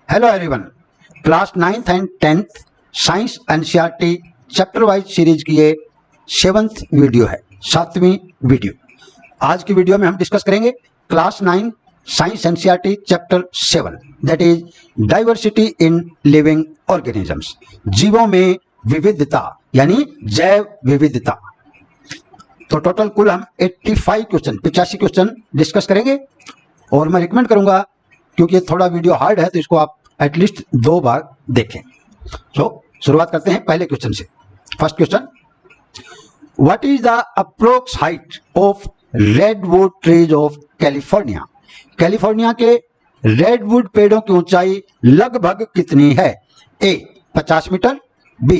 Hello everyone, class 9th and 10th science NCERT chapter wise series की ये 7th video है, 7वीं video. आज की वीडियो में हम डिस्कस करेंगे class 9 science NCERT chapter 7 that is diversity in living organisms, जीवों में विविधता यानी जैव विविधता। तो टोटल कुल हम 85 क्वेश्चन डिस्कस करेंगे और मैं रिकमेंड करूंगा, क्योंकि ये थोड़ा वीडियो हार्ड है तो इसको आप एटलीस्ट 2 बार देखें। शुरुआत करते हैं पहले क्वेश्चन से। First question, what is the approx height of redwood trees of California? California के रेडवुड पेड़ों की ऊंचाई लगभग कितनी है? A 50 meter, B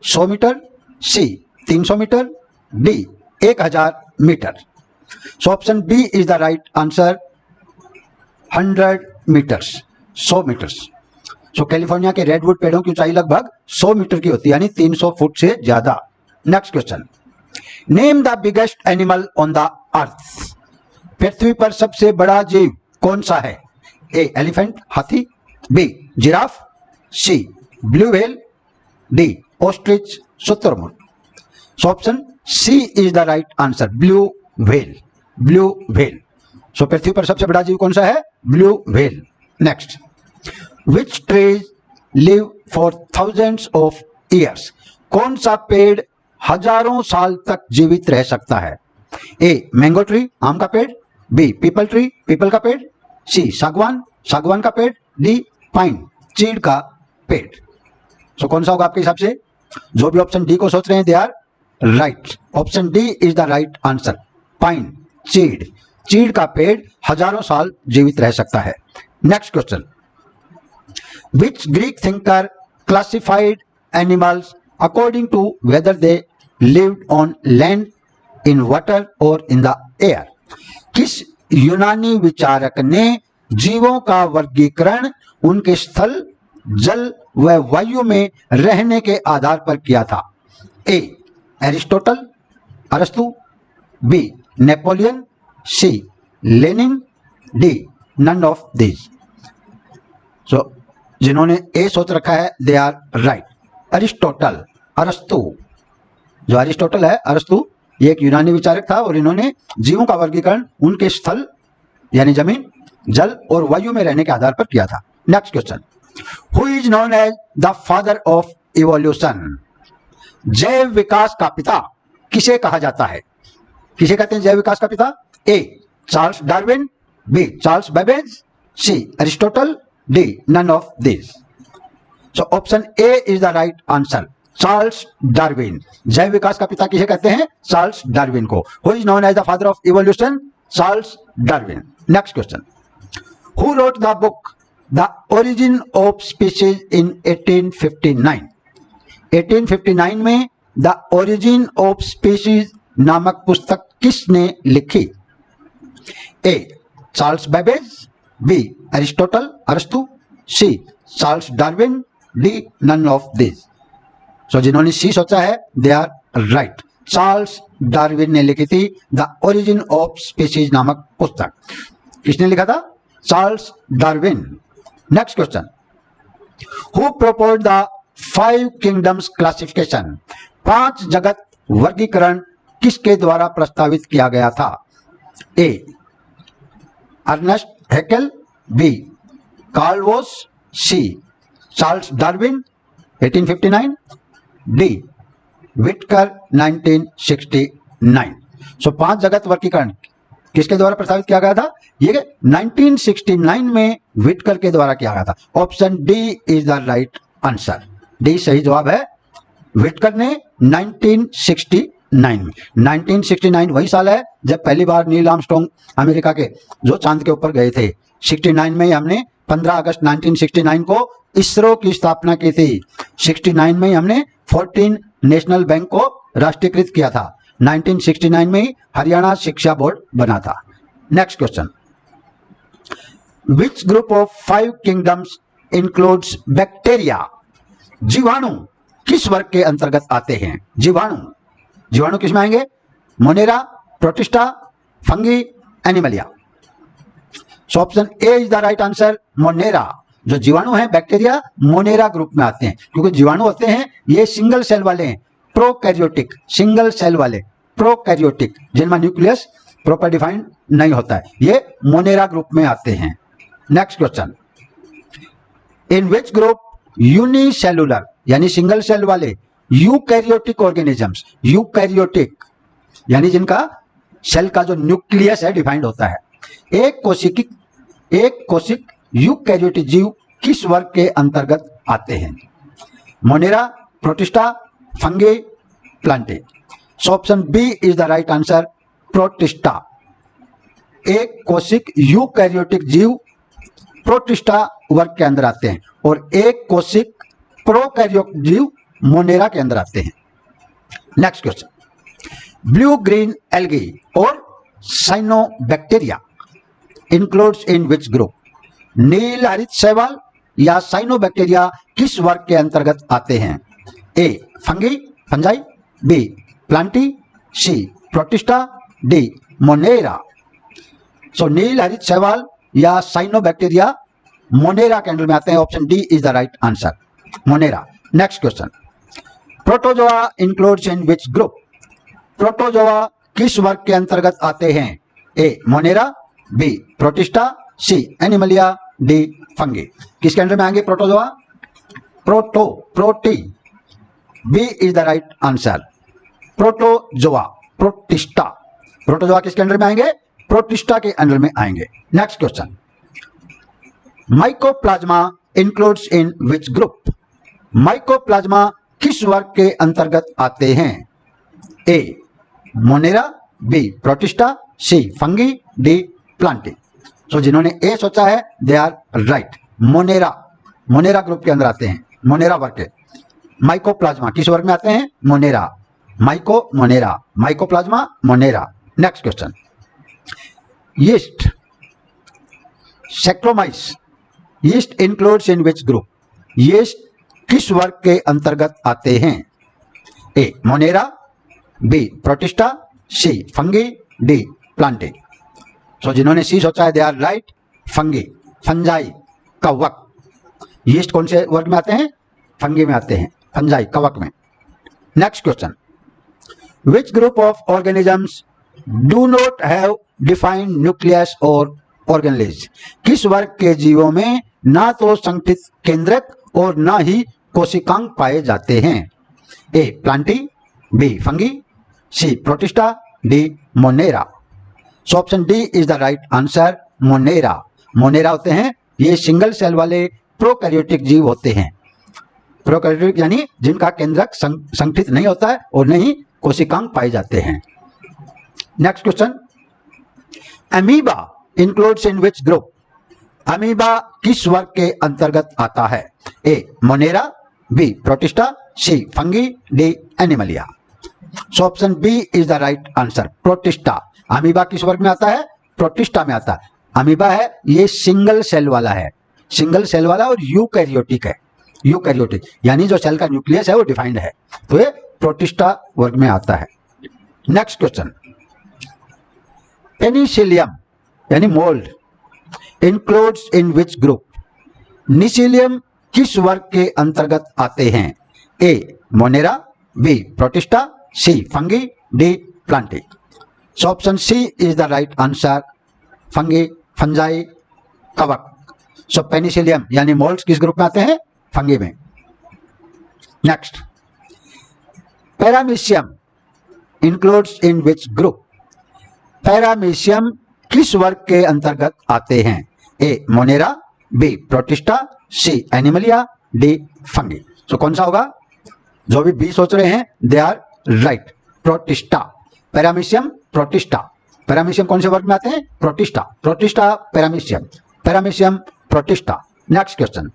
100 meter, C 300 meter, D 1000 meter. So option B is the right answer, 100 meters, 100 meters. So California के redwood पेड़ों की ऊंचाई लगभग 100 मीटर की होती है, यानी 300 फुट से ज्यादा। Next question, name the biggest animal on the earth? पृथ्वी पर सबसे बड़ा जीव कौन सा है? ए एलिफेंट हाथी, B giraffe, C blue whale, D ostrich शुतुरमुर्ग। So option C is the right answer, blue whale, blue whale. सो पृथ्वी पर सबसे बड़ा जीव कौन सा है? Blue whale. Next, which trees live for thousands of years? कौन सा पेड़ हजारों साल तक जीवित रह सकता है? ए मैंगो ट्री, आम का पेड़, बी पीपल ट्री, पीपल का पेड़, सी सागवान, सागवान का पेड़, डी पाइन, चीड़ का पेड़। सो कौन सा होगा आपके हिसाब से? जो भी ऑप्शन डी को सोच रहे हैं they are right. Option D is the right answer, pine, चीड़। चीड़ का पेड़ हजारों साल जीवित रह सकता है। Next question, which Greek thinker classified animals according to whether they lived on land, in water और इन द एयर? किस यूनानी विचारक ने जीवों का वर्गीकरण उनके स्थल, जल व वायु में रहने के आधार पर किया था? ए एरिस्टोटल, अरस्तु, B Napoleon, C Lenin, D none of this. So जिन्होंने ए सोच रखा है दे आर राइट, अरिस्टोटल, अरस्तु। जो अरिस्टोटल है, अरस्तु, ये एक यूनानी विचारक था और इन्होंने जीवों का वर्गीकरण उनके स्थल यानी जमीन, जल और वायु में रहने के आधार पर किया था। Next question, who is known as the father of evolution? जैव विकास का पिता किसे कहा जाता है? किसे कहते हैं जैव विकास का पिता? A Charles Darwin, B Charles Babbage, C Aristotle, D none of this. So option A is the right answer, Charles Darwin. जैव विकास का पिता किसे कहते हैं? चार्ल्स डार्विन को। Who is known as the father of evolution? Charles Darwin. Next question, who wrote the book the origin of species in 1859? 1859 में the origin of species नामक पुस्तक किसने लिखी? A Charles Babbage, B Aristotle, अरस्तु, C Charles Darwin, D none of this. So जिन्होंने C सोचा है they are right, Charles Darwin ने लिखी थी द ओरिजिन ऑफ स्पीशीज नामक पुस्तक। किसने लिखा था? Charles Darwin. Next question, who proposed the 5 kingdoms classification? 5 जगत वर्गीकरण किसके द्वारा प्रस्तावित किया गया था? A Ernest Haeckel, B Carl Woese, C Charles Darwin 1859, D Whittaker 1969। So 5 जगत वर्गीकरण किसके द्वारा प्रस्तावित किया गया था? ये 1969 में विटकर के द्वारा किया गया था। Option D is the right answer, D सही जवाब है। विटकर ने 1969 में, 1969 वही साल है जब पहली बार नील आर्मस्ट्रांग अमेरिका के जो चांद के ऊपर गए थे। 69 में हमने 15 अगस्त 1969 को इसरो की स्थापना की थी। 69 में हमने 14 नेशनल बैंक को राष्ट्रीयकृत किया था। 1969 में ही हरियाणा शिक्षा बोर्ड बना था। Next question, which group of 5 kingdoms includes bacteria? जीवाणु किस वर्ग के अंतर्गत आते हैं? जीवाणु, जीवाणु किस में आएंगे? Monera, protista, fungi, Animalia. So option A is the right answer, Monera. जो जीवाणु हैं बैक्टीरिया मोनेरा ग्रुप में आते हैं, क्योंकि जीवाणु होते हैं ये सिंगल सेल वाले हैं, प्रोकैरियोटिक, सिंगल सेल वाले प्रोकैरियोटिक, जिनमें न्यूक्लियस प्रॉपर डिफाइंड नहीं होता है, ये मोनेरा ग्रुप में आते हैं। Next question, in which group unicellular यानी सिंगल सेल वाले यूकैरियोटिक ऑर्गेनिजम्स, यूकैरियोटिक यानी जिनका सेल का जो न्यूक्लियस है डिफाइंड होता है, एक कोशिक यूकैरियोटिक जीव किस वर्ग के अंतर्गत आते हैं? Monera, protista, fungi, plantae. So option B is the right answer, protista. एक कोशिक यूकैरियोटिक जीव प्रोटिस्टा वर्ग के अंदर आते हैं और एक कोशिक प्रोकैरियोटिक जीव मोनेरा के अंदर आते हैं। Next question, blue green algae और cyanobacteria includes in which group? नील हरित शैवाल या साइनोबैक्टीरिया किस वर्ग के अंतर्गत आते हैं? ए फंगी, फंजाई, बी प्लांटी, सी प्रोटिस्टा, डी मोनेरा। सो नील हरित शैवाल या साइनोबैक्टीरिया मोनेरा के अंडर में आते हैं। Option D is the right answer, monera. Next question, protozoa includes in which group? Protozoa किस वर्ग के अंतर्गत आते हैं? A Monera, B protista, C Animalia, D fungi. किसके अंडर में आएंगे प्रोटोजोआ? प्रोटी, B is the right answer, protozoa, protista. Protozoa किसके अंडर में आएंगे? प्रोटिस्टा के अंडर में आएंगे। Next question, mycoplasma includes in which group? Mycoplasma किस वर्ग के अंतर्गत आते हैं? A Monera, B protista, C fungi, D Plantae. So जिन्होंने ए सोचा है they are right, monera, monera group के अंदर आते हैं, मोनेरा वर्ग के। माइकोप्लाज्मा किस वर्ग में आते हैं? Monera, Monera, mycoplasma Monera. Next question, yeast, Saccharomyces, yeast includes in which group? Yeast किस वर्ग के अंतर्गत आते हैं? A Monera, B protista, C fungi, D Plantae. So जिन्होंने सी सोचा है they are right, fungi, fungi, कवक। यीस्ट कौन से वर्ग में आते हैं? फंगी में आते हैं, फंजाई, कवक में। Next question, which group of organisms do not have defined nucleus और ऑर्गेनेज? किस वर्ग के जीवों में ना तो संगठित केंद्रक और ना ही कोशिकांग पाए जाते हैं? A Plantae, B fungi, C Protista, D Monera. So option D is the right answer, Monera. Monera होते हैं ये सिंगल सेल वाले प्रोकैरियोटिक जीव होते हैं। प्रोकैरियोटिक यानी जिनका केंद्रक संगठित नहीं होता है और नहीं कोशिकांग पाए जाते हैं। Next question, amoeba includes in which group? Amoeba किस वर्ग के अंतर्गत आता है? A Monera, B protista, C fungi, D Animalia. So option B is the right answer, Protista. Amoeba किस वर्ग में आता है? प्रोटिस्टा में आता है। अमीबा है ये सिंगल सेल वाला है, सिंगल सेल वाला और यूकैरियोटिक है। यूकैरियोटिक यानी जो सेल का न्यूक्लियस है वो डिफाइंड है, तो ये प्रोटिस्टा वर्ग में आता है। नेक्स्ट क्वेश्चन, पेनिसिलियम यानी mould includes in which group? Penicillium किस वर्ग के अंतर्गत आते हैं? A Monera, B protista, C fungi, D Plantae. So option C is the right answer, fungi, fungi, कवक। सो पेनिसिलियम यानी मोल्ड्स किस ग्रुप में आते हैं? फंगी में। Next, Paramecium includes in which group? Paramecium किस वर्ग के अंतर्गत आते हैं? A Monera, B protista, C Animalia, D fungi. सो कौन सा होगा? जो भी बी सोच रहे हैं they are right, protista. Paramecium, protista. Paramecium कौन से वर्ग में आते हैं? Protista, protista, paramecium, paramecium, protista. Next question,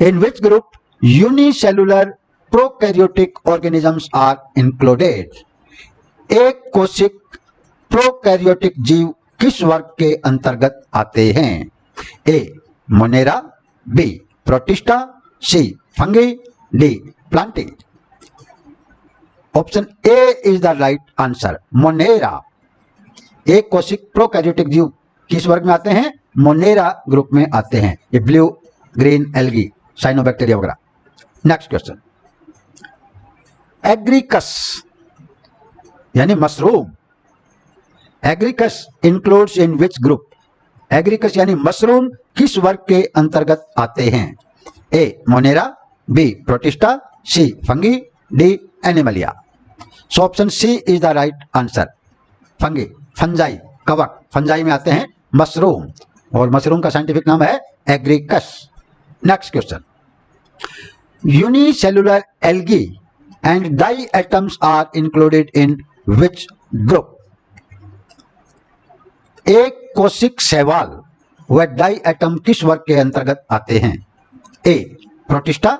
in which group unicellular prokaryotic organisms are included? एक कोशिक प्रोकैरियोटिक जीव किस वर्ग के अंतर्गत आते हैं? A Monera, B protista, C fungi, D Plantae. Option A is the right answer, Monera. एक कोशिक प्रोकैरियोटिक जीव किस वर्ग में आते हैं? मोनेरा ग्रुप में आते हैं। ये ब्लू ग्रीन एल्गी, साइनोबैक्टीरिया वगैरह। नेक्स्ट क्वेश्चन, एग्रीकस यानी mushroom, Agaricus includes in which group? Agaricus यानी मशरूम किस वर्ग के अंतर्गत आते हैं? A Monera, B protista, C fungi, D Animalia. So option C is the right answer. Fungi, fungi, कवक, फंजाई में आते हैं मशरूम, और मशरूम का साइंटिफिक नाम है agaricus. Next question, unicellular algae and diatoms are included in which group? एक कोशिक शैवाल व डाई एटम किस वर्ग के अंतर्गत आते हैं? ए प्रोटिस्टा,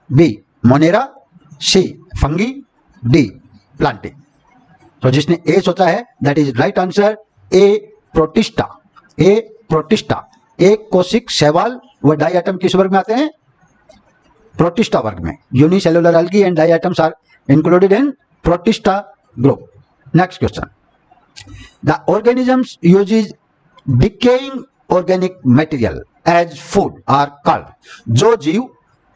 बी मोनेरा, सी फंगी, डी प्लांटिंग। तो जिसने ए सोचा है that is right answer, A protista. A protista, एक कोशिक शैवाल व डाई एटम किस वर्ग में आते हैं? प्रोटिस्टा वर्ग में। Unicellular algae and diatoms are included in Protista group. Next question, the organisms uses decaying organic material as food are called? जो जीव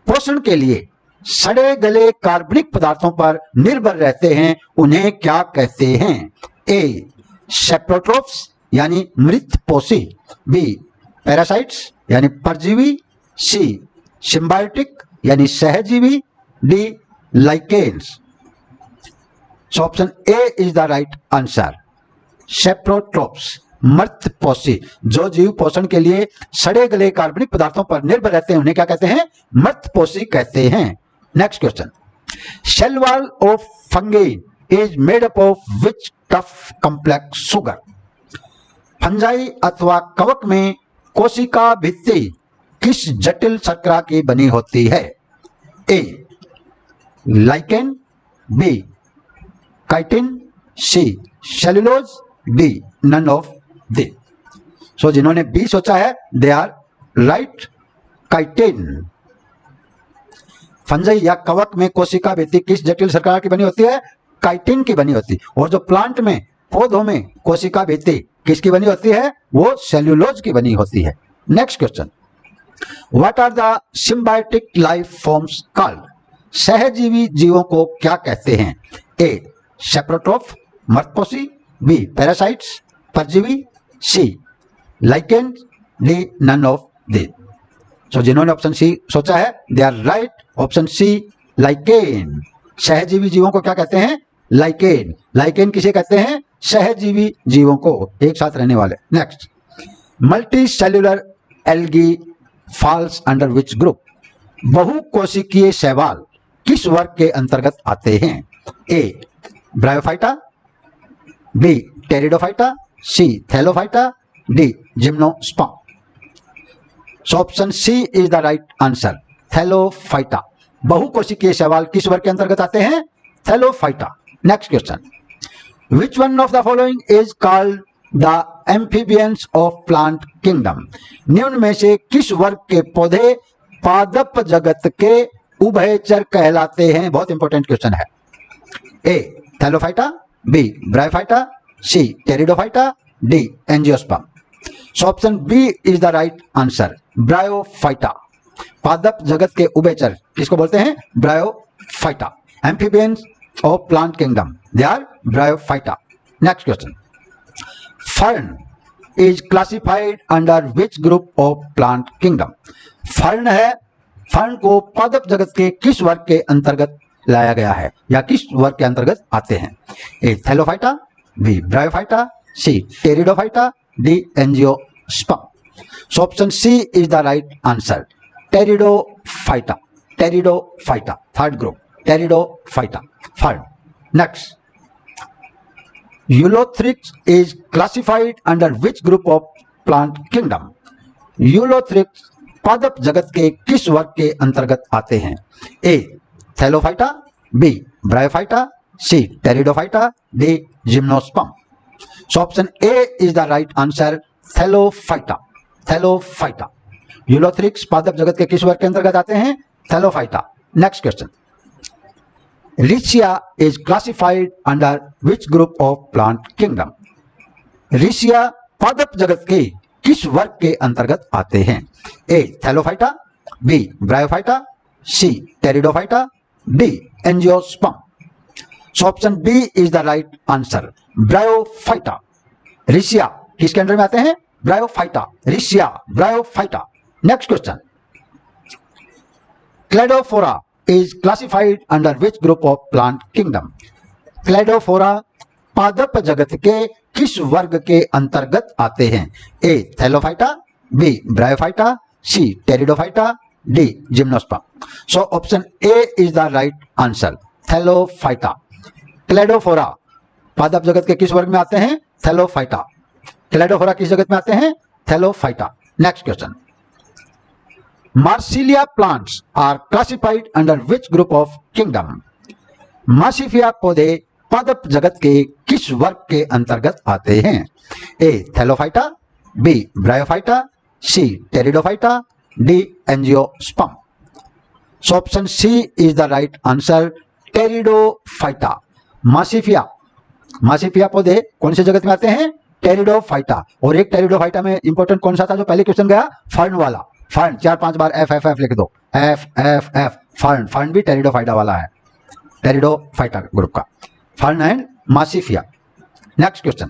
पोषण के लिए सड़े गले कार्बनिक पदार्थों पर निर्भर रहते हैं उन्हें क्या कहते हैं? ए सेप्रोट्रोप्स यानी मृत पोषी, बी पैरासाइट्स यानी परजीवी, सी सिम्बायोटिक यानी सहजीवी, D lichens. So option A is the right answer, saprotrophs, मृत पोषी। जो जीव पोषण के लिए सड़े गले कार्बनिक पदार्थों पर निर्भर रहते हैं उन्हें क्या कहते हैं? मृत पोषी कहते हैं। Next question, cell wall of fungi is made up of which tough complex sugar? Fungi अथवा कवक में कोशिका भित्ति किस जटिल शर्करा की बनी होती है? A lichen, B chitin, C cellulose, D none of the. So जिन्होंने बी सोचा है they are right, chitin. Fungi या कवक में कोशिका भित्ति किस जटिल शर्करा की बनी होती है? काइटिन की बनी होती है। और जो प्लांट में, पौधों में कोशिका भित्ति किसकी बनी होती है? वो सेल्यूलोज की बनी होती है। Next question, what are the symbiotic life forms called? सहजीवी जीवों को क्या कहते हैं? ए सेप्रोट्रोफ, मृतपोषी, बी पैरासाइट्स, परजीवी, C lichen, D none of the. So जिन्होंने ऑप्शन सी सोचा है they are right, option C lichen. सहजीवी जीवों को क्या कहते हैं? लाइकेन। लाइकेन किसे कहते हैं? सहजीवी जीवों को, एक साथ रहने वाले। Next, multicellular algae falls under which group? बहुकोशिकीय शैवाल किस वर्ग के अंतर्गत आते हैं? A Bryophyta, B Pteridophyta, C Thallophyta, D gymnosperm. So option C is the right answer, Thallophyta. बहुकोशिकीय शैवाल किस वर्ग के अंतर्गत आते हैं? Thallophyta. Next question, which one of the following is called the amphibians of plant kingdom? निम्न में से किस वर्ग के पौधे पादप जगत के उभयचर कहलाते हैं? बहुत इंपॉर्टेंट क्वेश्चन है। A Thallophyta, B Bryophyta, C Pteridophyta, D angiosperm. So option B is the right answer, Bryophyta. पादप जगत के उभयचर किसको बोलते हैं? Bryophyta. Amphibians of plant kingdom they are Bryophyta. Next question, fern is classified under which group of plant kingdom? Fern है, fern को पादप जगत के किस वर्ग के अंतर्गत लाया गया है या किस वर्ग के अंतर्गत आते हैं? A Thallophyta, B Bryophyta, C Pteridophyta, D angiosperm. So option C is the right answer, Pteridophyta. Pteridophyta, third group, Pteridophyta, fern. Next, Ulothrix is classified under which group of plant kingdom? Ulothrix पादप जगत के किस वर्ग के अंतर्गत आते हैं? A Thallophyta, B Bryophyta, C Pteridophyta, D gymnosperm. So option A is the right answer, Thallophyta. Thallophyta, Ulothrix पादप जगत के किस वर्ग के अंतर्गत आते हैं? Thallophyta. Next question, Riccia is classified under which group of plant kingdom? Riccia पादप जगत के किस वर्ग के अंतर्गत आते हैं? A Thallophyta, B Bryophyta, C Pteridophyta, D angiosperm. So option B is the right answer, Bryophyta. Riccia किसके अंडर में आते हैं? Bryophyta, Riccia, Bryophyta. Next question, Cladophora is classified under which group of plant kingdom? Cladophora पादप जगत के किस वर्ग के अंतर्गत आते हैं? A Thallophyta, B Bryophyta, C Pteridophyta, D gymnosperm. So option A is the right answer, Thallophyta. Cladophora पादप जगत के किस वर्ग में आते हैं? थैलोफाइटा। क्लेडोफोरा किस जगत में आते हैं? Thallophyta. Next question, Marsilea plants are classified under which group of kingdom? Marsilea पौधे पादप जगत के किस वर्ग के अंतर्गत आते हैं? A Thallophyta, B Bryophyta, C Pteridophyta, D angiosperm. So option C is the right answer, Pteridophyta. Marsilea पौधे कौन से जगत में आते हैं? टेरिडोफाइटा। और एक टेरिडोफाइटा में इंपॉर्टेंट कौन सा था जो पहले क्वेश्चन गया? फर्न वाला। फर्न 4-5 बार एफ एफ एफ लिख दो, F F F. Fern, fern भी टेरिडोफाइटा वाला है, टेरिडोफाइटा ग्रुप का, fern and Marsilea. Next question,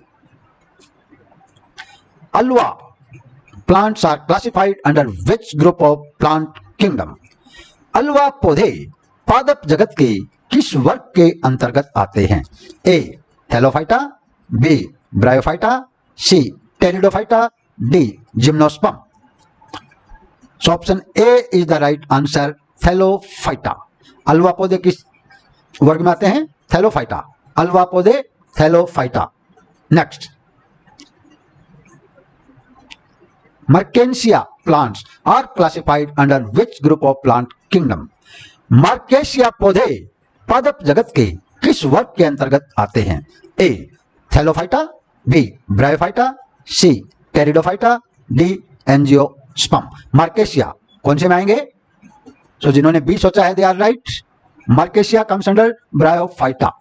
algae plants are classified under which group of plant kingdom? Algae पौधे पादप जगत के किस वर्ग के अंतर्गत आते हैं? A Thallophyta, B Bryophyta, C Pteridophyta, D gymnosperm. So option A is the right answer, Thallophyta. Ulva पौधे किस वर्ग में आते हैं? थैलोफाइटा। अलवा पौधे Thallophyta. Next, Marchantia plants are classified under which group of plant kingdom? मार्केशिया पौधे पादप जगत के किस वर्ग के अंतर्गत आते हैं? A Thallophyta, B Bryophyta, C Pteridophyta, D angiosperm. मार्केशिया कौन से में आएंगे? सो जिन्होंने बी सोचा है they are right. मार्केशिया comes under bryophyta.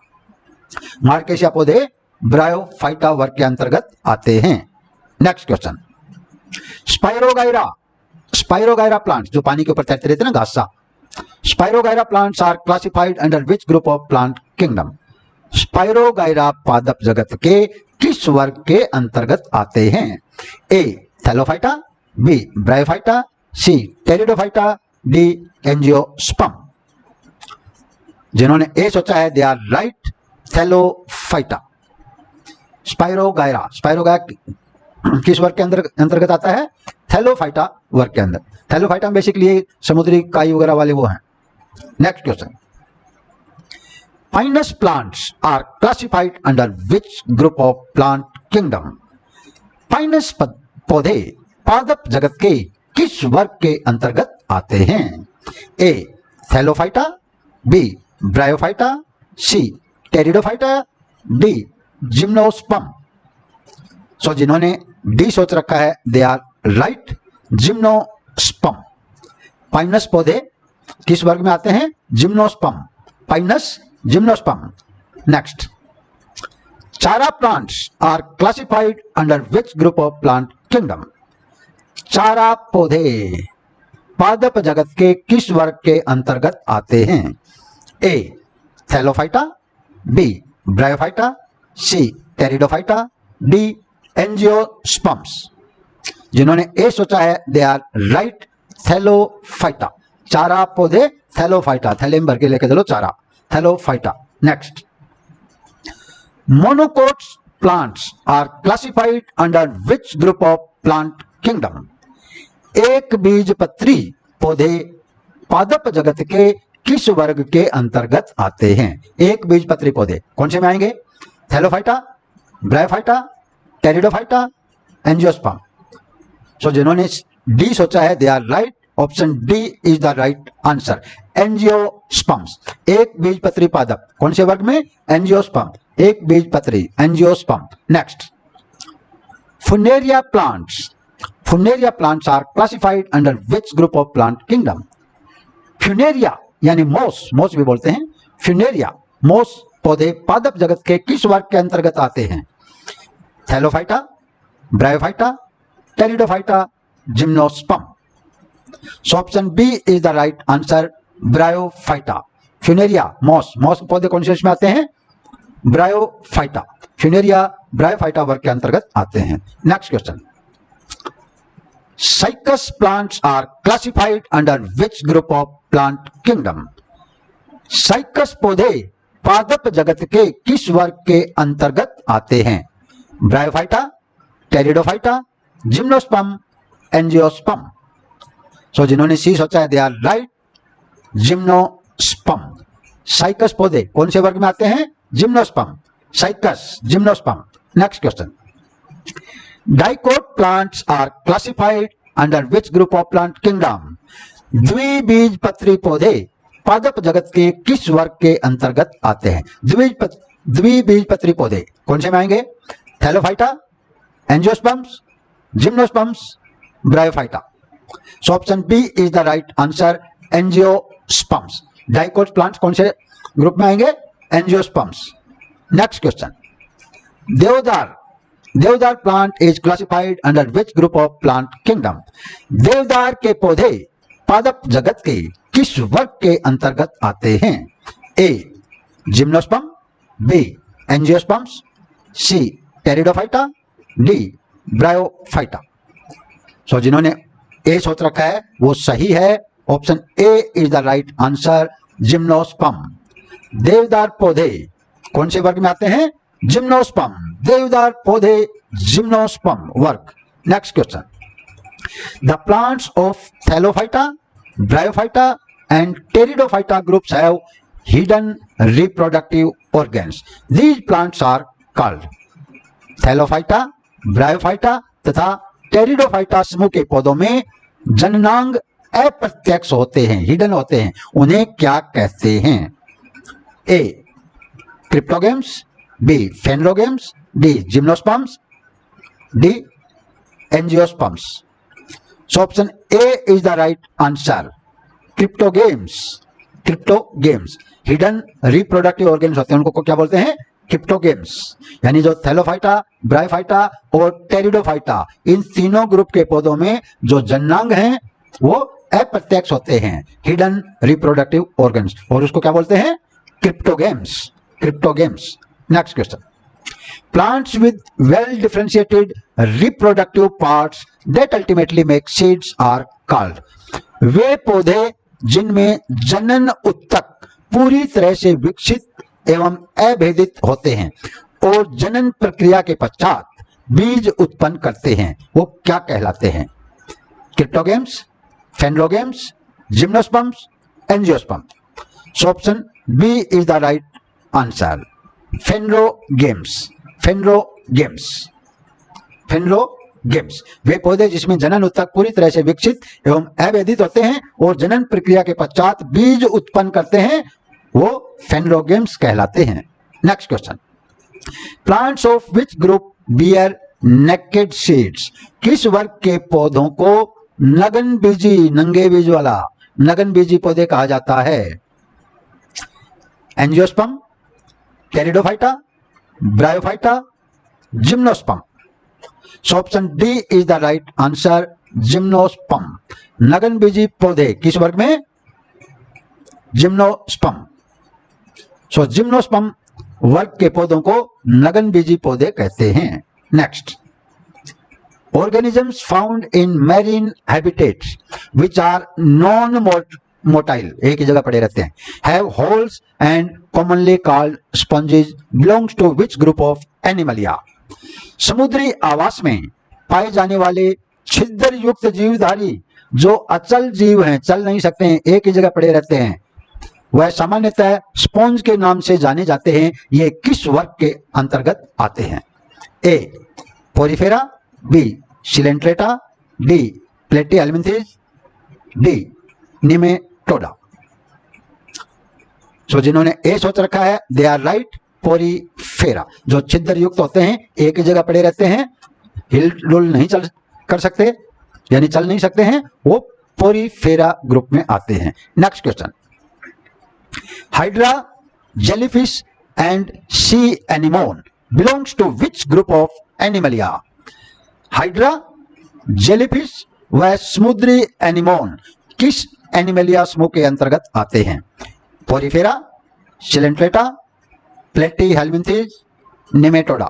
मार्केशिया पौधे ब्रायोफाइटा वर्ग के अंतर्गत आते हैं। नेक्स्ट क्वेश्चन, स्पाइरोगायरा प्लांट्स जो पानी के ऊपर तैरते रहते हैं ना, घास सा, Spirogyra plants are classified under which group of plant kingdom? Spirogyra पादप जगत के किस वर्ग के अंतर्गत आते हैं? A Thallophyta, B Bryophyta, C Pteridophyta, D angiosperm. जिन्होंने ए सोचा है they are right, Thallophyta. Spirogyra किस वर्ग के अंतर्गत आता है? थैलोफाइटा वर्ग के अंदर। थैलोफाइटा में बेसिकली समुद्री काई वगैरह वाले वो हैं। Next question, Pinus plants are classified under which group of plant kingdom? Pinus पौधे पादप जगत के किस वर्ग के अंतर्गत आते हैं? A Thallophyta, B Bryophyta, C Pteridophyta, D gymnosperm. So जिन्होंने डी सोच रखा है they are right, gymnosperm. Pinus पौधे किस वर्ग में आते हैं? Gymnosperm. Pinus gymnosperm. Next, Chara plants are classified under which group of plant kingdom? Chara पौधे पादप जगत के किस वर्ग के अंतर्गत आते हैं? A Thallophyta, B Bryophyta, C Pteridophyta, D angiosperms. जिन्होंने ए सोचा है दे आर राइट, थैलोफाइटा। चारा पौधे थैलोफाइटा, थैले में भर के लेके चलो Chara, Thallophyta. Next, monocots plants are classified under which group of plant kingdom? एक बीजपत्री पौधे पादप जगत के किस वर्ग के अंतर्गत आते हैं? एक बीजपत्री पौधे कौन से में आएंगे? Thallophyta, Bryophyta, Pteridophyta, angiosperm. So जिन्होंने डी सोचा है they are right, option D is the right answer, angiosperms. एक बीजपत्री पादप कौन से वर्ग में? एंजियोस्पर्म। एक बीजपत्री, angiosperm. Next, Funaria plants are classified under which group of plant kingdom? Funaria यानी मोस भी बोलते हैं, फ्यूनेरिया मोस पौधे पादप जगत के किस वर्ग के अंतर्गत आते हैं? Thallophyta, Bryophyta, Pteridophyta, gymnosperm. So option B is the right answer, Bryophyta. Funaria, moss, moss पौधे कौन से इसमें आते हैं? ब्रायोफाइटा। फ्यूनेरिया ब्रायोफाइटा वर्ग के अंतर्गत आते हैं। Next question, Cycas plants are classified under which group of plant kingdom? Cycas पौधे पादप जगत के किस वर्ग के अंतर्गत आते हैं? Bryophyta, Pteridophyta, gymnosperm, angiosperm. So जिन्होंने सी सोचा है they are right, gymnosperm. Cycas पौधे कौन से वर्ग में आते हैं? Gymnosperm, Cycas, gymnosperm. Next question, dicot plants are classified under which group of plant kingdom? द्विबीजपत्री पौधे पादप जगत के किस वर्ग के अंतर्गत आते हैं? द्विबीजपत्री पौधे कौन से में आएंगे? Thallophyta, angiosperms, gymnosperms, Bryophyta. So option B is the right answer, angiosperms. Dicot plants कौन से ग्रुप में आएंगे? एंजियोस्पर्म्स। नेक्स्ट क्वेश्चन, देवदार, देवदार plant is classified under which group of plant kingdom? देवदार के पौधे पादप जगत के किस वर्ग के अंतर्गत आते हैं? ए जिम्नोस्पर्म, बी एंजियोस्पर्म्स, सी टेरिडोफाइटा, डी ब्रायोफाइटा। सो जिन्होंने ए सोच रखा है वो सही है, option A is the right answer, gymnosperm. देवदार पौधे कौन से वर्ग में आते हैं? जिम्नोस्पर्म। देवदार पौधे जिम्नोस्पर्म वर्ग। Next question, the plants of Thallophyta, bryophyta and Pteridophyta groups have hidden reproductive organs. These plants are called Thallophyta, Bryophyta तथा Pteridophyta समूह के पौधों में जननांग अप्रत्यक्ष होते हैं, हिडन होते हैं, उन्हें क्या कहते हैं? A cryptogams, B phanerogams, D gymnosperms, D angiosperms. So option A is the right answer, cryptogams. Cryptogams hidden reproductive organs होते हैं, उनको क्या बोलते हैं? क्रिप्टोगेम्स। यानी जो थैलोफाइटा, ब्रायोफाइटा और टेरिडोफाइटा, इन तीनों ग्रुप के पौधों में जो जननांग हैं वो अप्रत्यक्ष होते हैं, हिडन रिप्रोडक्टिव ऑर्गन्स, और उसको क्या बोलते हैं? Cryptogams. Cryptogams. Next question, plants with well differentiated reproductive parts that ultimately make seeds are called? वे पौधे जिनमें जनन उत्तक पूरी तरह से विकसित एवं अभेदित होते हैं और जनन प्रक्रिया के पश्चात बीज उत्पन्न करते हैं, वो क्या कहलाते हैं? Cryptogams, phanerogams, gymnosperms, angiosperm. So option B is the right answer, phanerogams. Phanerogams. Phanerogams वे पौधे जिसमें जनन उत्तक पूरी तरह से विकसित एवं अभेदित होते हैं और जनन प्रक्रिया के पश्चात बीज उत्पन्न करते हैं, वो फेनरोगेम्स कहलाते हैं। Next question, plants of which group bear naked seeds? किस वर्ग के पौधों को नगन बीजी, नंगे बीज वाला नगन बीजी पौधे कहा जाता है? Angiosperm, Pteridophyta, Bryophyta, gymnosperm. So option D is the right answer, gymnosperm. नगन बीजी पौधे किस वर्ग में? जिम्नोस्पर्म। सो जिम्नोस्पर्म वर्ग के पौधों को नगन बीजी पौधे कहते हैं। Next, organisms found in marine habitats which are non-motile, एक ही जगह पड़े रहते हैं, have holes and commonly called sponges, belongs to which group of animalia? समुद्री आवास में पाए जाने वाले छिद्र युक्त जीवधारी जो अचल जीव हैं, चल नहीं सकते हैं, एक ही जगह पड़े रहते हैं, वह सामान्यतः स्पॉन्ज के नाम से जाने जाते हैं। ये किस वर्ग के अंतर्गत आते हैं? A Porifera, B Coelenterata, D Platyhelminthes, D Nematoda. So जिन्होंने ए सोच रखा है दे आर राइट, पोरिफेरा। जो छिद्र युक्त होते हैं, एक ही जगह पड़े रहते हैं, हिल डुल नहीं चल कर सकते, यानी चल नहीं सकते हैं, वो पोरिफेरा ग्रुप में आते हैं। Next question, Hydra, jellyfish and sea anemone belongs to which group of Animalia? Hydra, jellyfish व समुद्री एनिमोन किस एनिमलिया समूह के अंतर्गत आते हैं? Porifera, Coelenterata, Platyhelminthes, Nematoda.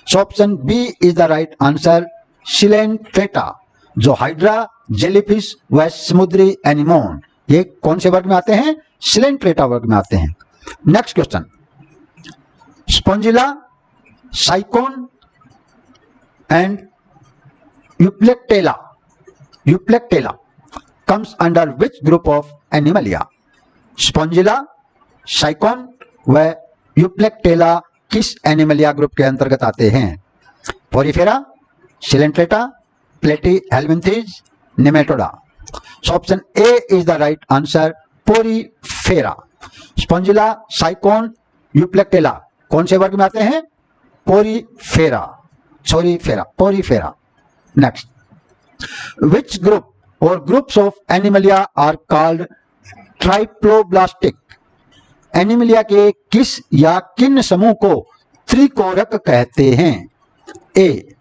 So option B is the right answer, Coelenterata. जो हाइड्रा, जेलीफिश व समुद्री एनिमोन ये कौन से वर्ग में आते हैं? सिलेंट्रेटा वर्ग में आते हैं। Next question, Spongilla, Sycon and Euplectella comes under which group of animalia? Spongilla, Sycon व यूप्लेक्टेला किस एनिमलिया ग्रुप के अंतर्गत आते हैं? Porifera, Coelenterata, Platyhelminthes, Nematoda. So option A is the right answer, Porifera. Spongilla, Sycon, Euplectella कौन से वर्ग में आते हैं? पोरिफेरा। नेक्स्ट, विच ग्रुप और groups of Animalia are called triploblastic? Animalia के किस या किन समूह को त्रिकोरक कहते हैं? ए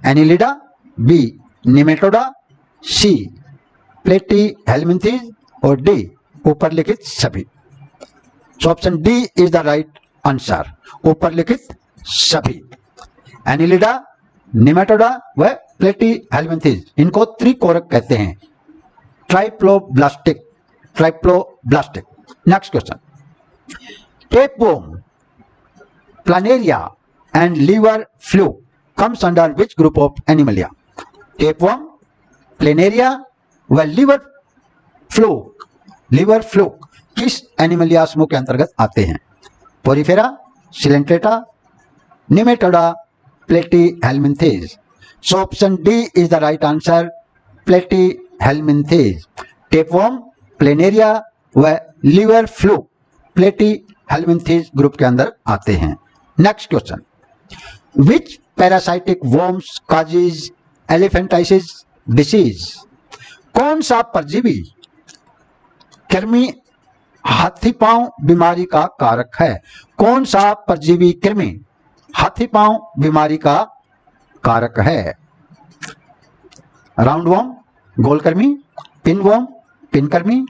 एनिलिडा, बी नेमेटोडा, सी प्लेटीहेल्मिन्थेस और डी ऊपर लिखित सभी। सो option D is the right answer, ऊपर लिखित सभी। एनिलिडा, नेमेटोडा व प्लेटीहेल्मिन्थेस इनको त्रिकोरक कहते हैं, triploblastic. Next question, tapeworm, planaria and liver fluke comes under which group of animalia? Tapeworm, planaria व लीवर फ्लूक किस एनिमलिया समूह के अंतर्गत आते हैं? Porifera, coelenterata, nematoda, platyhelminthes. So option D is the right answer, platyhelminthes. Tapeworm, planaria व liver fluke platyhelminthes group के अंदर आते हैं। Next question, which parasitic worms causes elephantiasis disease? कौन सा परजीवी कृमि हाथीपांव बीमारी का कारक है? कौन सा परजीवी कृमि हाथीपांव बीमारी का कारक है? राउंड वर्म, गोलकृमि, पिनवर्म, पिनकृमि,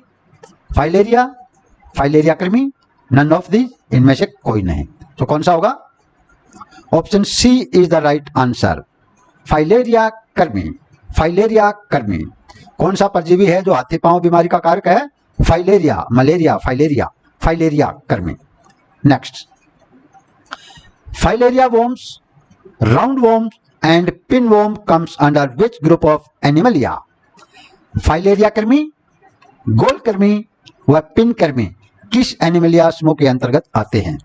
फाइलेरिया कृमि, नन ऑफ दीज, इनमें से कोई नहीं। तो कौन सा होगा? Option C is the right answer, filaria कर्मी। कौन सा परजीवी है जो हाथीपांव बीमारी का कारक है? फाइलेरिया कर्मी। Next, filaria worms, round worms and pinworm comes under which group of Animalia? Filaria कर्मी, गोलकृमि व पिनकृमि किस एनिमलिया समूह के अंतर्गत आते हैं?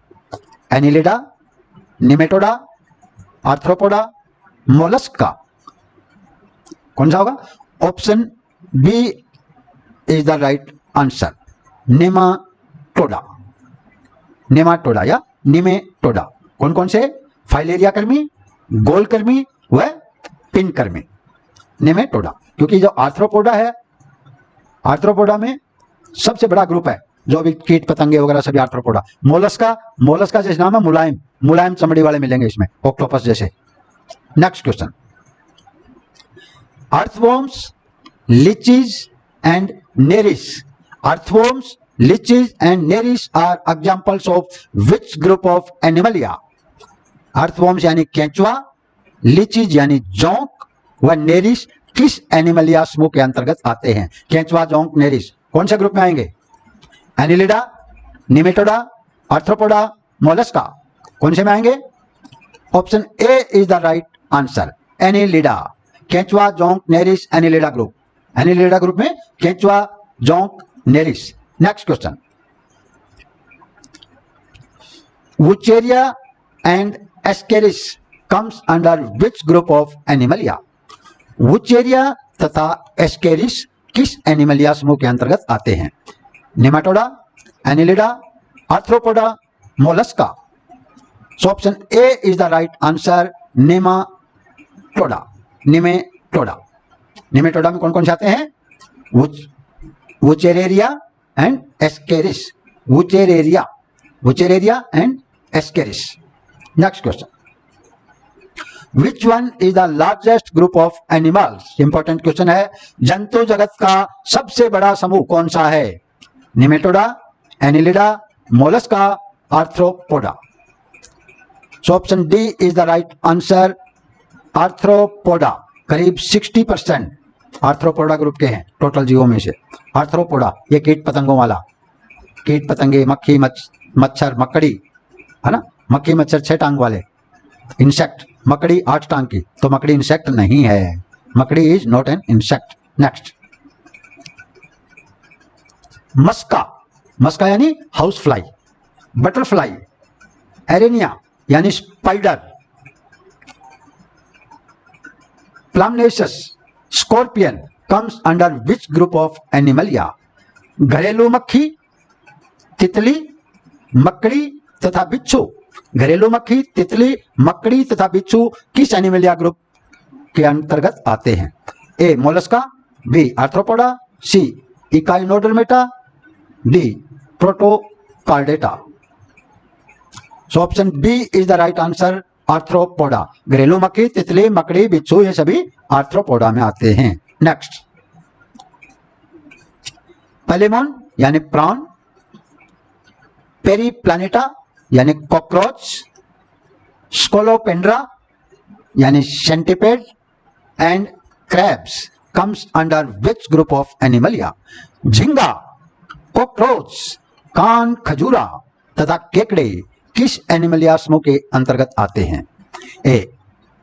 Annelida, Nematoda, Arthropoda, Mollusca. कौन सा होगा? Option B is the right answer, Nematoda. कौन कौन से? फाइलेरिया कर्मी, गोलकृमि व पिनकृमि, नेमेटोडा। क्योंकि जो आर्थ्रोपोडा है, आर्थ्रोपोडा में सबसे बड़ा ग्रुप है जो भी कीट पतंगे वगैरह सभी आर्थ्रोपोडा। मोलस्का जैसे नाम है, मुलायम चमड़ी वाले मिलेंगे इसमें, ऑक्टोपस जैसे। Next question, earthworms, leeches and nereis. Earthworms, leeches and nereis are examples of which group of animalia? Earthworms यानी केंचुआ, लिचीज यानी जोंक व नेरिस किस एनिमलिया समूह के अंतर्गत आते हैं? केंचुआ, जोंक, नेरिस कौन से ग्रुप में आएंगे? एनिलिडा, नेमेटोडा, आर्थ्रोपोडा, मोलस्का कौन से में आएंगे? Option A is the right answer, annelida. केंचुआ, जोंक, नेरिस, एनिलिडा ग्रुप में केंचुआ, जोंक, nereis. Next question, wuchereria and ascaris comes under which group of animalia? Wuchereria तथा एस्केरिस किस एनिमलिया समूह के अंतर्गत आते हैं? Nematoda, annelida, arthropoda, mollusca. So option A is the right answer, nematoda. Nematoda में कौन कौन से आते हैं? Wuchereria and ascaris. Wuchereria and ascaris. Next question, which one is the largest group of animals? Important question है। जंतु जगत का सबसे बड़ा समूह कौन सा है? Nematoda, Annelida, Mollusca, arthropoda. So option D is the right answer, arthropoda. करीब 60% आर्थ्रोपोडा ग्रुप के हैं टोटल जीवों में से। आर्थ्रोपोडा ये कीट पतंगों वाला, कीट पतंगे, मक्खी, मच्छर, मकड़ी, है ना। मक्खी मच्छर 6 टांग वाले, इंसेक्ट, मकड़ी 8 टांग की, तो मकड़ी इंसेक्ट नहीं है। मकड़ी is not an insect. Next, musca, musca यानी हाउस फ्लाई, बटरफ्लाई, एरेनिया यानी spider, palamnaeus, scorpion comes under which group of animalia? घरेलू मक्खी, तितली, मकड़ी तथा बिच्छू। घरेलू मक्खी, तितली, मकड़ी तथा बिच्छू किस एनिमलिया ग्रुप के अंतर्गत आते हैं? A mollusca, B arthropoda, C echinodermata, D protochordata. So option B is the right answer, arthropoda. घरेलू मक्खी, तितली, मकड़ी, बिच्छू ये सभी आर्थ्रोपोडा में आते हैं। नेक्स्ट, पेलेमोन यानी प्रॉन, पेरीप्लानेटा यानी कॉकरोच, स्कोलोपेंड्रा यानी centipede and crabs comes under which group of animalia? झिंगा, कॉकरोच, कान खजूरा तथा केकड़े किस एनिमलिया समूह के अंतर्गत आते हैं? A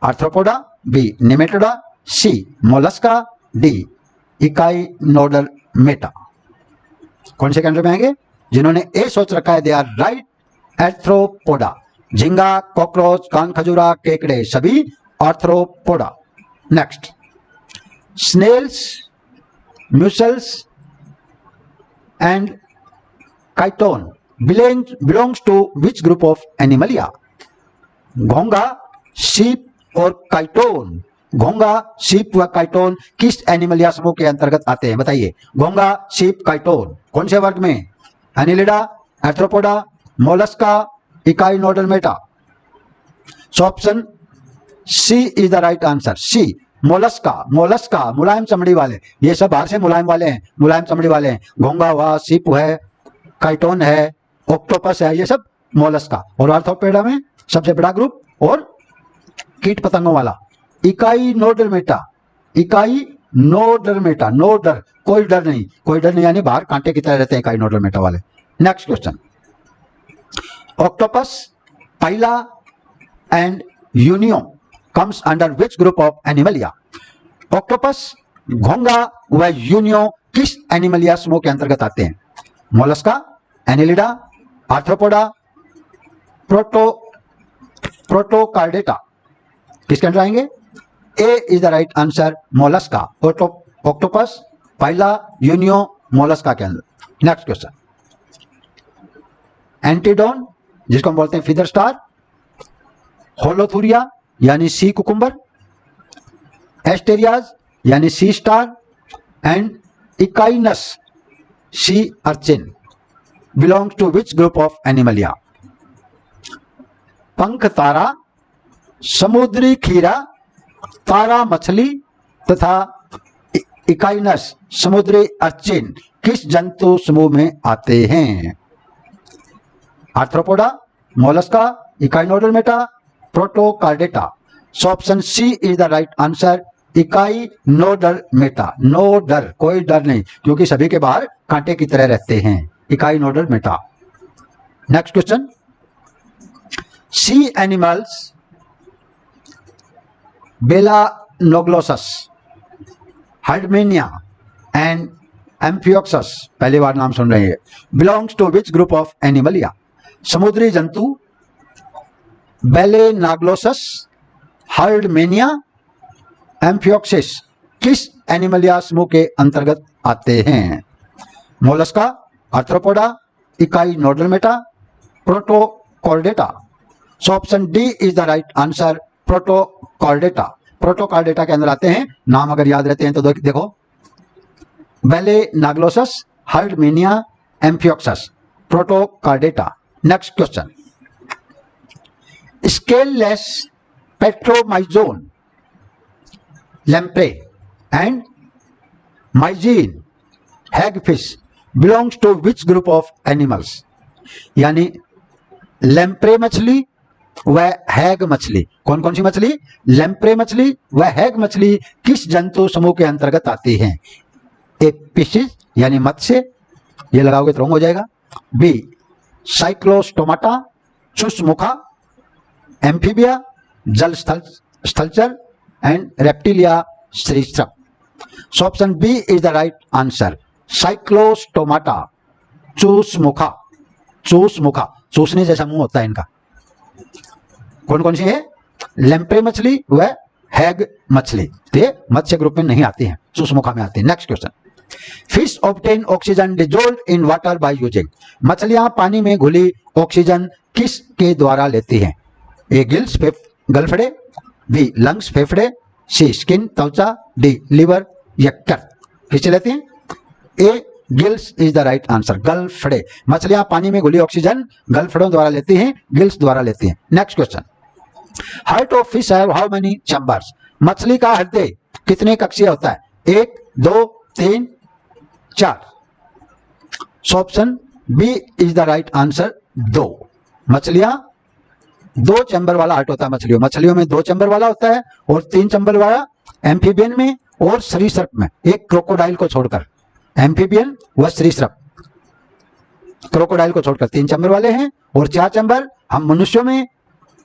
arthropoda, B nematoda, C mollusca, D echinodermata. कौन से कैंडर में आएंगे? जिन्होंने ए सोच रखा है दे आर राइट, आर्थ्रोपोडा। झिंगा, कॉकरोच, कान खजूरा, केकड़े सभी arthropoda. Next, snails, mussels and chiton belongs to which group of animalia? घोंगा, सीप और काइटोन। घोंगा, सीप व काइटोन किस एनिमलिया समूह के अंतर्गत आते हैं? बताइए। घोंगा, सीप, काइटोन कौन से वर्ग में? Annelida, arthropoda, mollusca, echinodermata. So option C is the right answer, C mollusca. Mollusca मुलायम चमड़ी वाले, ये सब बाहर से मुलायम वाले हैं, मुलायम चमड़ी वाले हैं। घोंगा हुआ, सीप है, काइटोन है, ऑक्टोपस है, ये सब मोलस्का। और आर्थ्रोपोडा में सबसे बड़ा ग्रुप और कीट पतंगों वाला इकाइनोडर्मेटा। इकाइनोडर्मेटा, नो डर, कोई डर नहीं, कोई डर नहीं यानी बाहर कांटे की तरह रहते हैं इकाइनोडर्मेटा वाले। Next question, octopus, Pila and Unio comes under which group of Animalia? Octopus, घोंगा व यूनियो किस एनिमलिया समूह के अंतर्गत आते हैं? Mollusca, annelida, arthropoda, protochordata. किसके अंदर आएंगे? A is the right answer, mollusca. Octopus, pila, unio mollusca के अंदर। नेक्स्ट क्वेश्चन, एंटीडोन जिसको हम बोलते हैं फीदर स्टार, होलोथुरिया यानी सी कुकुम्बर, एस्टेरियाज यानी sea star and echinus sea urchin belongs to which group of animalia? पंख तारा, समुद्री खीरा, तारा मछली तथा इकाइनस समुद्री अर्चिन किस जंतु समूह में आते हैं? Arthropoda, mollusca, echinodermata, protochordata. So option C is the right answer, echinodermata. No डर, कोई डर नहीं, क्योंकि सभी के बाहर कांटे की तरह रहते हैं। Echinodermata. Next question, sea animals balanoglossus, herdmania and amphioxus, पहली बार नाम सुन रहे हैं, belongs to which group of animalia? समुद्री जंतु बेलेनाग्लोसस, हर्डमेनिया, एम्फियोक्सिस किस एनिमलिया समूह के अंतर्गत आते हैं? Mollusca, arthropoda, echinodermata, protochordata. So option D is the right answer, protochordata. Protochordata के अंदर आते हैं। नाम अगर याद रहते हैं तो देखो, balanoglossus, herdmania, amphioxus, protochordata. Next question, scaleless petromyzon, lamprey and myxine hagfish belongs to which group of animals. यानी लैम्प्रे मछली व हैग मछली, कौन कौन सी मछली? लैम्प्रे मछली व हैग मछली किस जंतु समूह के अंतर्गत आती हैं? ए फिशिज यानी मत्स्य, ये लगाओगे तो रॉन्ग हो जाएगा। बी साइक्लोस्टोमाटा चुस्मुखा, एम्फीबिया जल स्थलचर एंड रेप्टिलिया सरीसृप। So option B is the right answer, cyclostomata चूसमुखा। चूसमुखा, चूसने जैसा मुंह होता है इनका। कौन कौन सी है? लैम्प्रे मछली व हैग मछली, तो ये मत्स्य ग्रुप में नहीं आती हैं, चूसमुखा में आती है। Next question, fish obtain oxygen dissolve in water by using. मछलियां पानी में घुली ऑक्सीजन किस के द्वारा लेती हैं? ए गिल्स गलफड़े, बी लंग्स फेफड़े, सी स्किन त्वचा, डी लिवर यकृत। किससे लेती हैं? A gills is the right answer, गलफड़े। मछलियां पानी में घुली ऑक्सीजन गलफड़ों द्वारा लेती हैं, गिल्स द्वारा लेती हैं। Next question, heart of fish have how many chambers. मछली का हृदय कितने कक्षीय होता है? 1, 2, 3, 4। So option B is the right answer, 2। मछलियां 2 चैम्बर वाला हार्ट होता है मछलियों में 2 चैम्बर वाला होता है और 3 चैम्बर वाला एम्फीबियन में और सरीसृप में, एक क्रोकोडाइल को छोड़कर। एम्फीबियन व सरीसृप, क्रोकोडाइल को छोड़कर 3 चैम्बर वाले हैं और 4 चैम्बर हम मनुष्यों में,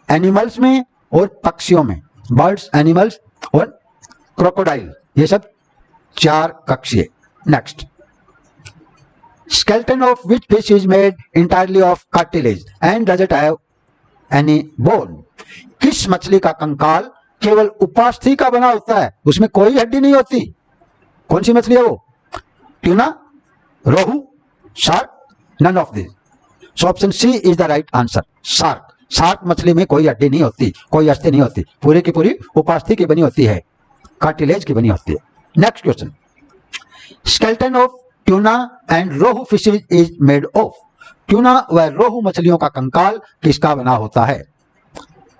एनिमल्स में और पक्षियों में, बर्ड्स, एनिमल्स और क्रोकोडाइल, ये सब 4 कक्षीय। Next, skeleton of which fish is made entirely of cartilage and does it have any bone। किस मछली का कंकाल केवल उपास्थि का बना होता है, उसमें कोई हड्डी नहीं होती? कौन सी मछली है वो? Tuna, rohu, shark, none of this. So option C is the right answer, shark. Shark मछली में कोई हड्डी नहीं होती, कोई अस्थि नहीं होती, पूरी की पूरी उपास्थि की बनी होती है, कार्टिलेज की बनी होती है। Next question, skeleton of tuna and rohu fishes is made of. Tuna व रोहू मछलियों का कंकाल किसका बना होता है?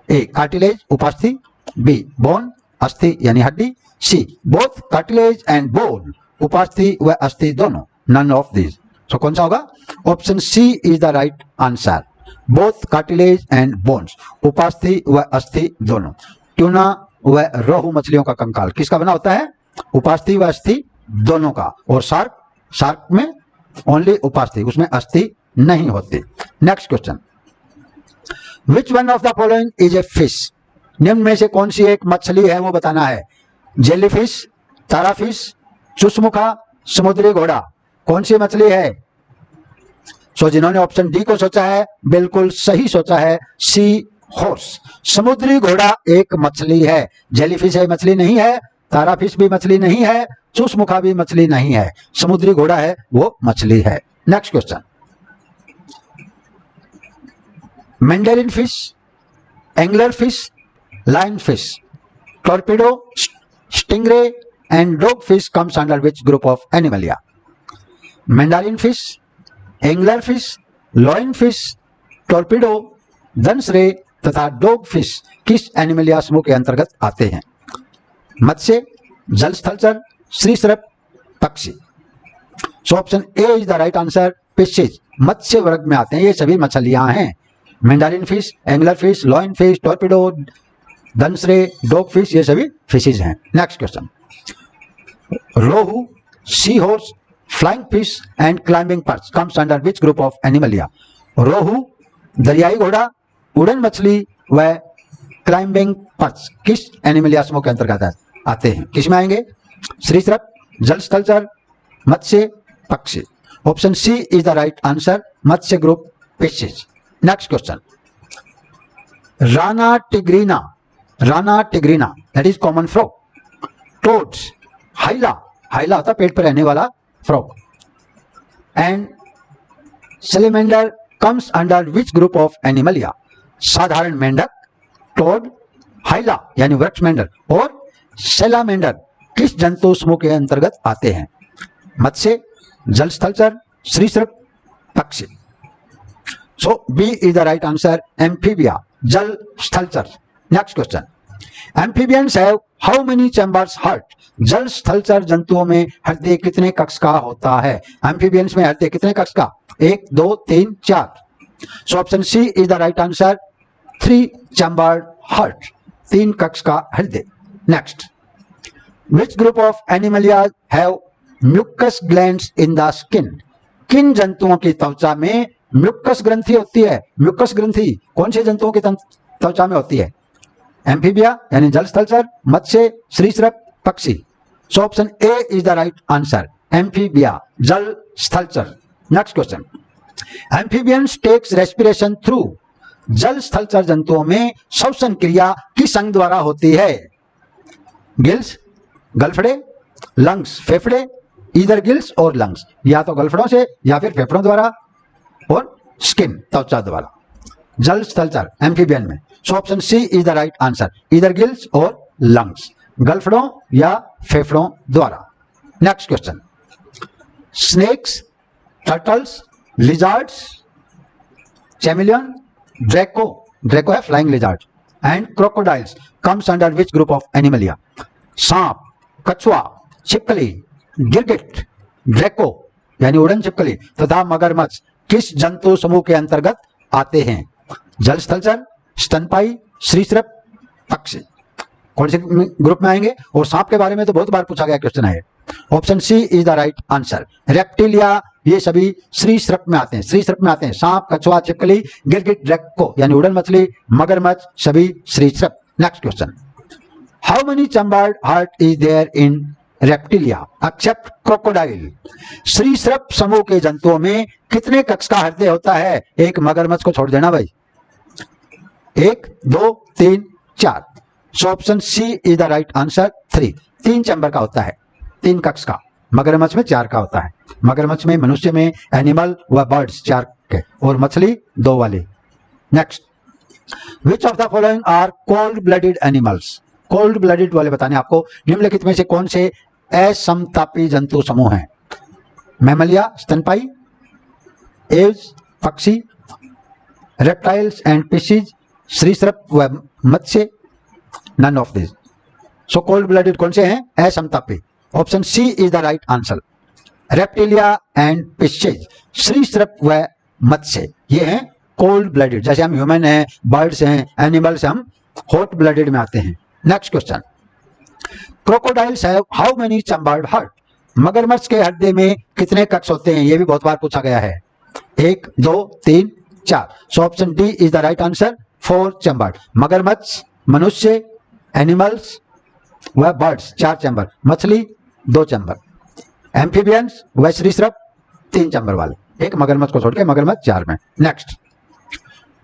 ए कार्टिलेज उपास्थि, बी बोन अस्थि यानी हड्डी, C both cartilage and bone उपास्थि व अस्थि दोनों, नन ऑफ दिस। सो कौन सा होगा? Option C is the right answer, both cartilage and bones, उपास्थि व अस्थि दोनों। ट्यूना व रोहू मछलियों का कंकाल किसका बना होता है? उपास्थि व अस्थि दोनों का। और शार्क में ओनली उपास्थि, उसमें अस्थि नहीं होती। Next question, which one of the following is a fish. निम्न में से कौन सी एक मछली है वो बताना है। जेलीफिश, ताराफिश, चुस्मुखा, समुद्री घोड़ा, कौन सी मछली है? सो जिन्होंने ऑप्शन डी को सोचा है बिल्कुल सही सोचा है, सी हॉर्स। समुद्री घोड़ा एक मछली है, जेलीफिश है मछली नहीं है, ताराफिश भी मछली नहीं है, चुस्मुखा भी मछली नहीं है, समुद्री घोड़ा है वो मछली है। Next question, mandarin fish, angler fish, lion fish, torpedo, stingray and dog fish comes under which group of animalia. Mandarin fish, angler fish, lion fish, torpedo, दंसरे तथा डॉग फिश किस एनिमलिया समूह के अंतर्गत आते हैं? मत्स्य, जल स्थलचर, सरीसृप, पक्षी। So option A is the right answer, fishes मत्स्य वर्ग में आते हैं, ये सभी मछलियां हैं। Mandarin fish, angler fish, lion fish, torpedo, दंसरे, डॉग फिश, ये सभी फिशेज हैं। Next question, rohu, sea horse, flying fish and climbing perch comes under which group of animalia. Rohu, दरियाई घोड़ा, उड़न मछली व क्लाइंबिंग पर्च किस एनिमलिया समूह के अंतर्गत आते हैं? किसमें आएंगे? सरीसृप, जल स्थलचर, मत्स्य, पक्षी। Option C is the right answer, मत्स्य group fishes. Next question, rana tigrina, rana tigrina that is common frog, toads, hyla, hyla होता पेट पर रहने वाला frog, and salamander comes under which group of animalia. साधारण मेंढक, टोड, हाइला यानी वृक्ष मेंढक और सेलामेंडर किस जंतु समूह के अंतर्गत आते हैं? मत्स्य, जल स्थलचर, सरीसृप, पक्षी। So B is the right answer, amphibia, जल स्थलचर। Next question, amphibians have how many chambers heart? जल स्थलचर जंतुओं में हृदय कितने कक्ष का होता है? एम्फीबियंस में हृदय कितने कक्ष का? 1, 2, 3, 4। So option C is the right answer, 3 chambered heart, 3 कक्ष का हृदय। Next, which group of Animalia have mucus glands in the skin? किन जंतुओं की त्वचा में म्यूकस ग्रंथि होती है? म्यूकस ग्रंथि कौन से जंतुओं की त्वचा में होती है? एम्फीबिया यानी जल स्थलचर, मत्स्य, सरीसृप, पक्षी। So option A is the right answer, amphibia, जल स्थलचर। Next question, amphibians takes respiration through? जल स्थलचर जंतुओं में श्वसन क्रिया किस अंग द्वारा होती है? गिल्स, गलफड़े, लंग्स, फेफड़े, इधर गिल्स और लंग्स, या तो गलफड़ों से या फिर फेफड़ों द्वारा और स्किन, त्वचा द्वारा। जल स्थलचर एम्फीबियन में, so option C is the right answer, इधर गिल्स और लंग्स, गलफड़ों या फेफड़ों द्वारा। Next question, snakes, turtles, lizards, chameleon, draco, draco है flying lizard, and crocodiles comes under which group of animalia? सांप, कछुआ, छिपकली, गिरगिट, ड्रैको यानी उड़न छिपकली तथा मगरमच्छ किस जंतु समूह के अंतर्गत आते हैं? जल स्थलचर, स्तनपाई, सरीसृप, पक्षी, कौन से ग्रुप में आएंगे? और सांप के बारे में तो बहुत बार पूछा गया क्वेश्चन है। Option C is the right answer, Reptilia, ये सभी सरीसृप में आते हैं, सरीसृप में आते हैं। सांप, कछुआ, छिपकली, गिरगिट, ड्रैको यानी उड़न मछली, मगरमच्छ सभी सरीसृप। Next question, how many chambered heart is there in Reptilia except crocodile? सरीसृप समूह के जंतुओं में कितने कक्ष का हृदय होता है? एक मगरमच्छ को छोड़ देना भाई। 1, 2, 3, 4। So option C is the right answer, 3, 3 chamber का होता है, 3 कक्ष का। मगरमच्छ में 4 का होता है। मगरमच्छ में, मनुष्य में, एनिमल व बर्ड्स 4 के, और मछली 2 वाले। Next, which of the following are cold blooded animals? Cold blooded वाले बताने आपको, निम्नलिखित में से कौन से असमतापी जंतु समूह हैं? मैमलिया, स्तनपाई, एव्स, पक्षी, रेप्टाइल्स एंड फिशेज, सरीसृप व मत्स्य, none of this. So cold blooded कौन से हैं? असमतापी। Option C is the right answer, reptilia and fishes, सरीसृप व मत्स्य, ये हैं कोल्ड ब्लडेड। जैसे हम ह्यूमन हैं, बर्ड्स हैं, एनिमल्स, हम हॉट ब्लडेड में आते हैं। Next question, crocodiles have how many chambered heart? मगरमच्छ के हृदय में कितने कक्ष होते हैं? ये भी बहुत बार पूछा गया है। 1, 2, 3, 4। So option D is the right answer, 4 chambered. मगरमच्छ, मनुष्य, एनिमल्स व बर्ड्स 4 चैम्बर, मछली 2 चैम्बर, एम्फीबियंस व सरीसृप 3 चैम्बर वाले, एक मगरमच्छ को छोड़ के, मगरमच्छ 4 में। Next,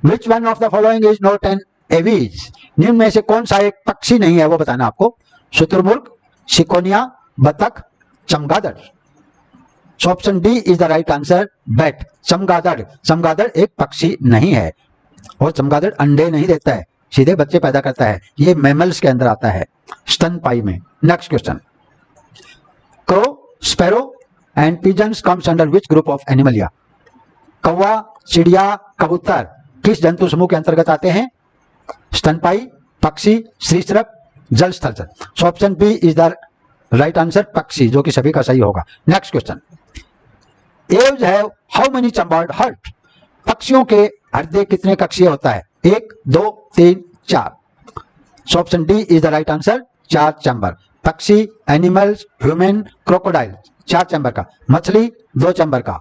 which one of the following is not N aves? निम्न में से कौन सा एक पक्षी नहीं है, वो बताना आपको। शुतुरमुर्ग, सिकोनिया, बतख, चमगादड़। सो option D is the right answer, bat, चमगादड़। चमगादड़ एक पक्षी नहीं है, और चमगादड़ अंडे नहीं देता है, सीधे बच्चे पैदा करता है। ये मैमल्स के अंदर आता है, स्तनपाई में। Next question, crow, sparrow and pigeons comes under which group of Animalia? कौवा, चिड़िया, कबूतर किस जंतु समूह के अंतर्गत आते हैं? स्तनपाई, पक्षी, सरीसृप, जल स्थलचर। So option B is the right answer, पक्षी, जो कि सभी का सही होगा। Next question, aves have how many chambered heart? पक्षियों के हृदय कितने कक्षीय होता है? 1, 2, 3, 4। So option D is the right answer, 4 chamber. पक्षी, एनिमल्स, ह्यूमन, क्रोकोडाइल 4 चैम्बर का, मछली 2 चैम्बर का,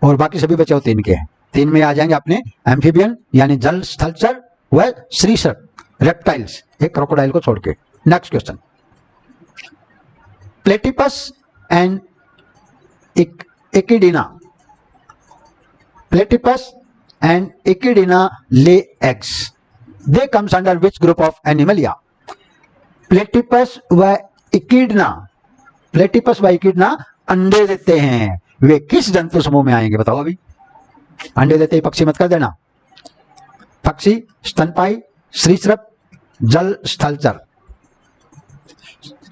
और बाकी सभी बचे 3 के हैं। 3 में आ जाएंगे अपने एम्फीबियन यानी जल स्थलचर व सरीसृप, रेप्टाइल्स, एक क्रोकोडाइल को छोड़ के। Next question, platypus and echidna, platypus and echidna lay eggs, they comes under which group of animalia? Platypus व इकिडना, प्लेटिपस व इकिडना अंडे देते हैं, वे किस जंतु समूह में आएंगे बताओ? अभी अंडे देते ही पक्षी मत कर देना। पक्षी, स्तनपाई, सरीसृप, जल स्थलचर।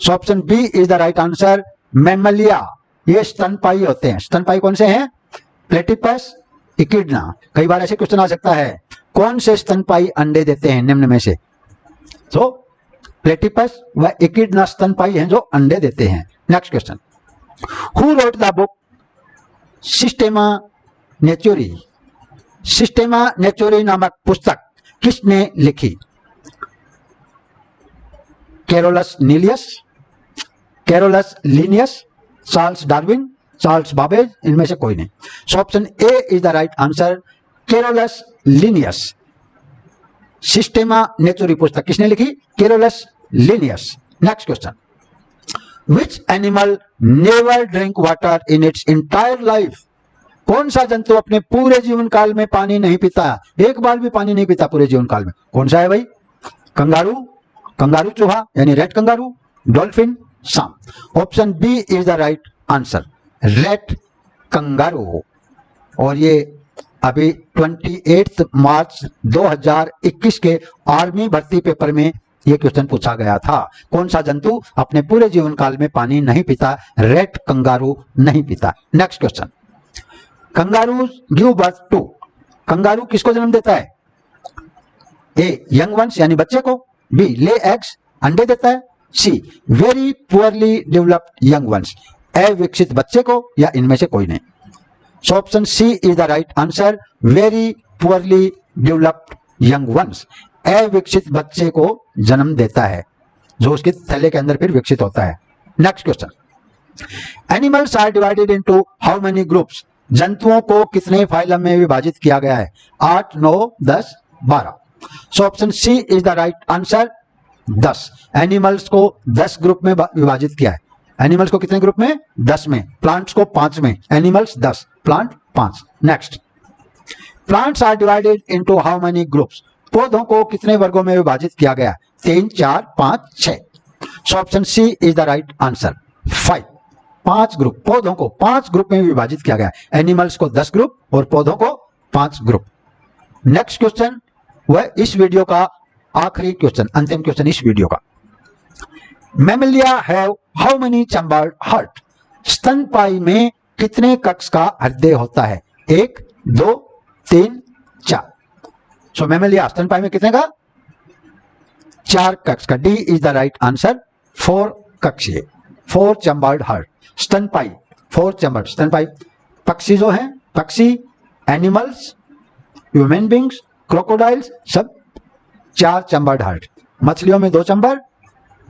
Option B is the right answer, mammalia, ये स्तनपाई होते हैं। स्तनपाई कौन से हैं? Platypus, echidna. कई बार ऐसे क्वेश्चन आ सकता है, कौन से स्तनपाई अंडे देते हैं निम्न में से? सो प्लेटिपस व इकिडना स्तनपायी हैं जो अंडे देते हैं। Next question, who wrote the book Systema Naturae? Systema Naturae नामक पुस्तक किसने लिखी? कैरोलस नीलियस, Carolus Linnaeus, Charles Darwin, Charles Babbage, इनमें से कोई नहीं। So option A is the right answer, Carolus Linnaeus. Systema Naturae पुस्तक किसने लिखी? Carolus Linnaeus. Next question, which animal never drink water in its entire life? कौन सा जंतु अपने पूरे जीवन काल में पानी नहीं पीता? एक बार भी पानी नहीं पीता पूरे जीवन काल में। कौन सा है भाई? कंगारू, कंगारू चूहा यानी रेड कंगारू, डॉल्फिन, सांप। Option B is the right answer, red kangaroo. और ये अभी 28 मार्च 2021 के आर्मी भर्ती पेपर में ये क्वेश्चन पूछा गया था। कौन सा जंतु अपने पूरे जीवन काल में पानी नहीं पीता? रेड कंगारू नहीं पीता। Next question, kangaroo give birth to? Kangaroo किसको जन्म देता है? ए यंग वंस यानी बच्चे को, बी ले एग्स अंडे देता है, C very poorly developed young ones अविकसित बच्चे को, या इनमें से कोई नहीं। So option C is the right answer, very poorly developed young ones अविकसित बच्चे को जन्म देता है जो उसके थैले के अंदर फिर विकसित होता है। Next question, animals are divided into how many groups? जंतुओं को कितने फाइलम में विभाजित किया गया है? 8, 9, 10, 12। So option C is the right answer, 10। Animals को 10 ग्रुप में विभाजित किया है। एनिमल्स को कितने ग्रुप में? 10 में। प्लांट्स को 5 में। Animals 10, plant 5। Next, plants are divided into how many groups? पौधों को कितने वर्गों में विभाजित किया गया? 3, 4, 5, 6। So option C is the right answer, 5। 5 group, पौधों को 5 ग्रुप में विभाजित किया गया। एनिमल्स को 10 ग्रुप और पौधों को 5 ग्रुप। नेक्स्ट क्वेश्चन, वह इस वीडियो का आखिरी क्वेश्चन, अंतिम क्वेश्चन इस वीडियो का। Mammalia have how many chambered heart? स्तनपायी में कितने कक्ष का हृदय होता है? 1, 2, 3, 4। सो मैमलिया स्तनपायी में कितने का? 4 कक्ष का। D is the right answer, 4 कक्षीय, 4 चैम्बर्ड हार्ट। स्तनपायी 4 चैम्बर्ड। स्तनपायी पक्षी जो हैं, पक्षी, एनिमल्स, ह्यूमन बींग्स, क्रोकोडाइल्स, सब 4 चैम्बर्ड हार्ट। मछलियों में 2 चैम्बर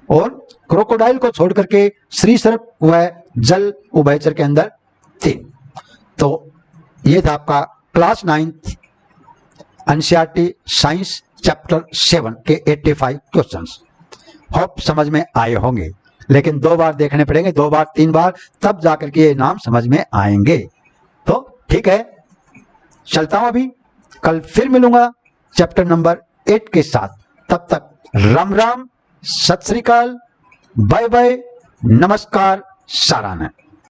और क्रोकोडाइल को छोड़ करके श्रीसर्प व जल उभयचर के अंदर 3। तो ये था आपका class 9th NCERT science chapter 7 के 85 क्वेश्चंस। होप समझ में आए होंगे, लेकिन 2 बार देखने पड़ेंगे, 2 बार 3 बार, तब जाकर के ये नाम समझ में आएंगे। तो ठीक है, चलता हूं अभी, कल फिर मिलूंगा चैप्टर नंबर 8 के साथ। तब तक राम राम, सत श्री अकाल, बाय बाय, नमस्कार, साराना।